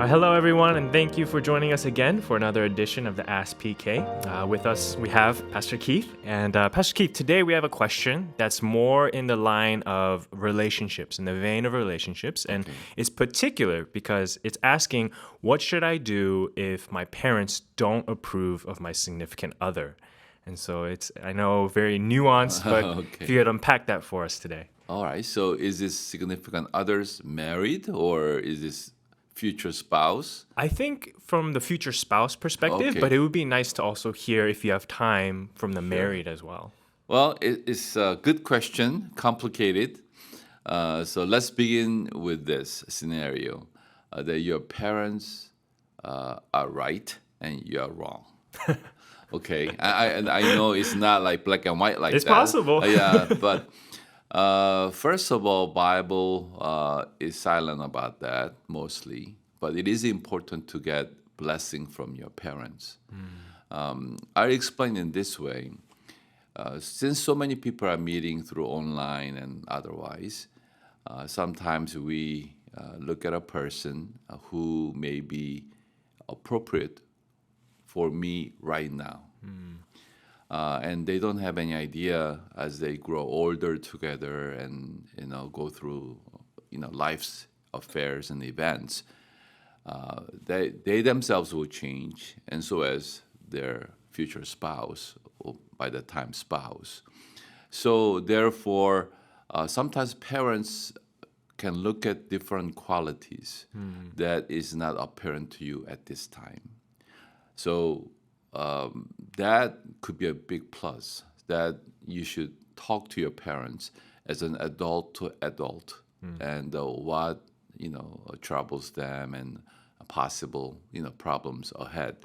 Hello, everyone, and thank you for joining us again for another edition of the Ask PK. With us, we have Pastor Keith. And Pastor Keith, today we have a question that's more in the line of relationships, in the vein of relationships. And it's particular because it's asking, what should I do if my parents don't approve of my significant other? And so it's, I know, very nuanced, but if you could unpack that for us today. All right. So is this significant others married or is this future spouse? I think from the future spouse perspective, Okay. but it would be nice to also hear, if you have time, from the married as well. Well, it's a good question, complicated. So let's begin with this scenario that your parents are right and you are wrong. Okay. I know it's not like black and white like It's that. possible. Yeah, but first of all, Bible is silent about that mostly, but it is important to get blessing from your parents. I explain in this way. Since so many people are meeting through online and otherwise, sometimes we look at a person who may be appropriate for me right now. And they don't have any idea as they grow older together and go through life's affairs and events. They themselves will change, and so as their future spouse, or by the time spouse. So therefore, sometimes parents can look at different qualities that is not apparent to you at this time. So that could be a big plus, that you should talk to your parents as an adult to adult and what troubles them and possible problems ahead.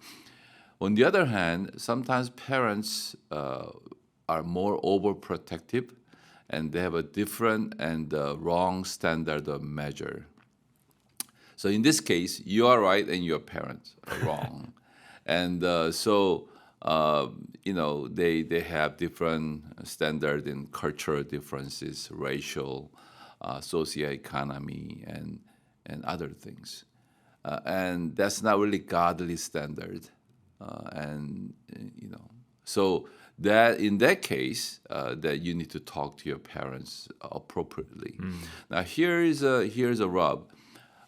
On the other hand, sometimes parents are more overprotective and they have a different and wrong standard of measure. So in this case, you are right and your parents are wrong. And so, they have different standard in cultural differences, racial, socioeconomy, and other things. And that's not really godly standard. So that in that case, that you need to talk to your parents appropriately. Now, here's a rub.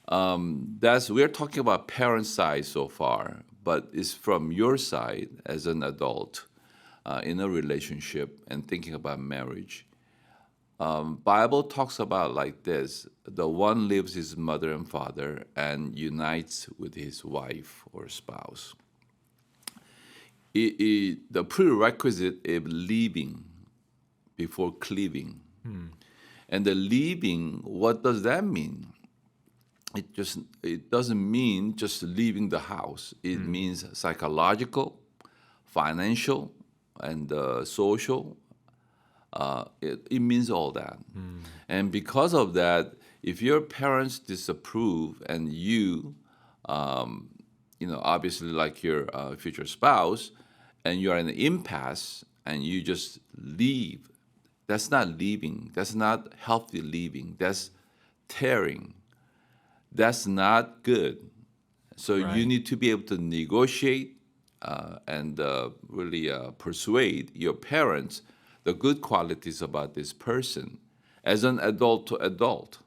We're talking about parent side so far, but it's from your side as an adult in a relationship and thinking about marriage. Bible talks about like this: the one leaves his mother and father and unites with his wife or spouse. The prerequisite is leaving before cleaving. And the leaving, what does that mean? It doesn't mean just leaving the house. It means psychological, financial, and social. It means all that. And because of that, if your parents disapprove and you, obviously like your future spouse, and you are in an impasse and you just leave, that's not leaving. That's not healthy leaving. That's tearing. That's not good. So you need to be able to negotiate and really persuade your parents the good qualities about this person as an adult to adult,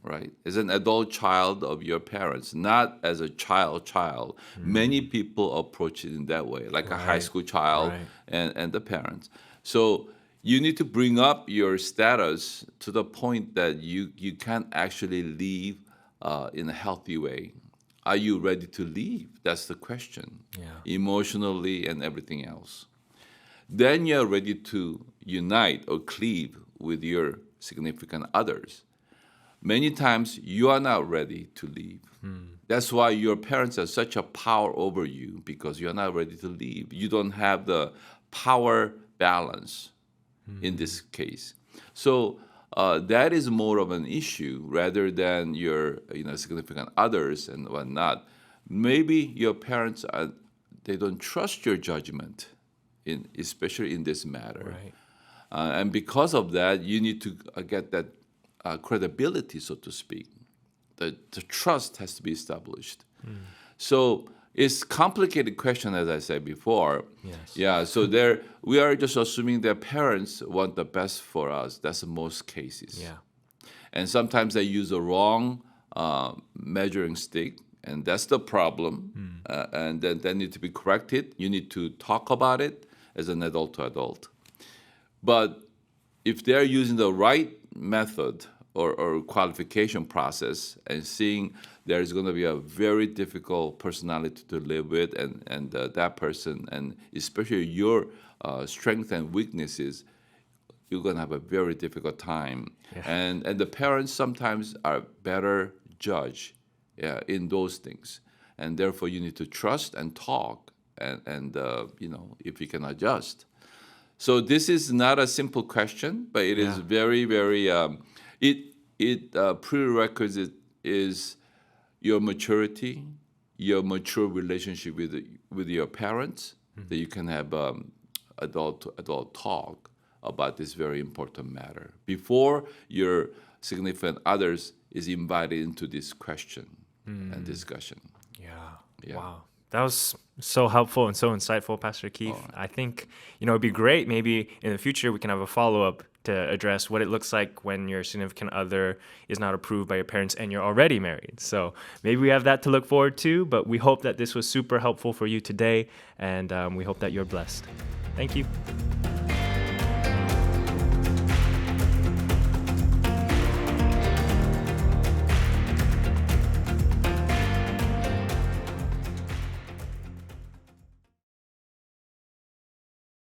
right? As an adult child of your parents, not as a child. Many people approach it in that way, like a high school child and the parents. So you need to bring up your status to the point that you can actually leave in a healthy way. Are you ready to leave? That's the question. Emotionally and everything else. Then you're ready to unite or cleave with your significant others. Many times you are not ready to leave. That's why your parents have such a power over you, because you're not ready to leave. You don't have the power balance in this case. So that is more of an issue rather than your significant others and whatnot. Maybe your parents they don't trust your judgment, especially in this matter. And because of that, you need to get that credibility, so to speak. The trust has to be established. So it's complicated question, as I said before. Yes. Yeah, so there we are just assuming that parents want the best for us. That's most cases. Yeah. And sometimes they use the wrong measuring stick, and that's the problem. And then they need to be corrected. You need to talk about it as an adult to adult. But if they're using the right method or qualification process and seeing there's going to be a very difficult personality to live with and that person, and especially your strengths and weaknesses, you're going to have a very difficult time. Yeah. And the parents sometimes are better judge in those things. And therefore, you need to trust and talk and if you can adjust. So this is not a simple question, but it is very, very. Prerequisite is your maturity, your mature relationship with your parents, that you can have adult to adult talk about this very important matter before your significant others is invited into this question and discussion. Yeah. Wow. That was so helpful and so insightful, Pastor Keith. I think, it'd be great. Maybe in the future we can have a follow-up to address what it looks like when your significant other is not approved by your parents and you're already married. So maybe we have that to look forward to, but we hope that this was super helpful for you today, and we hope that you're blessed. Thank you.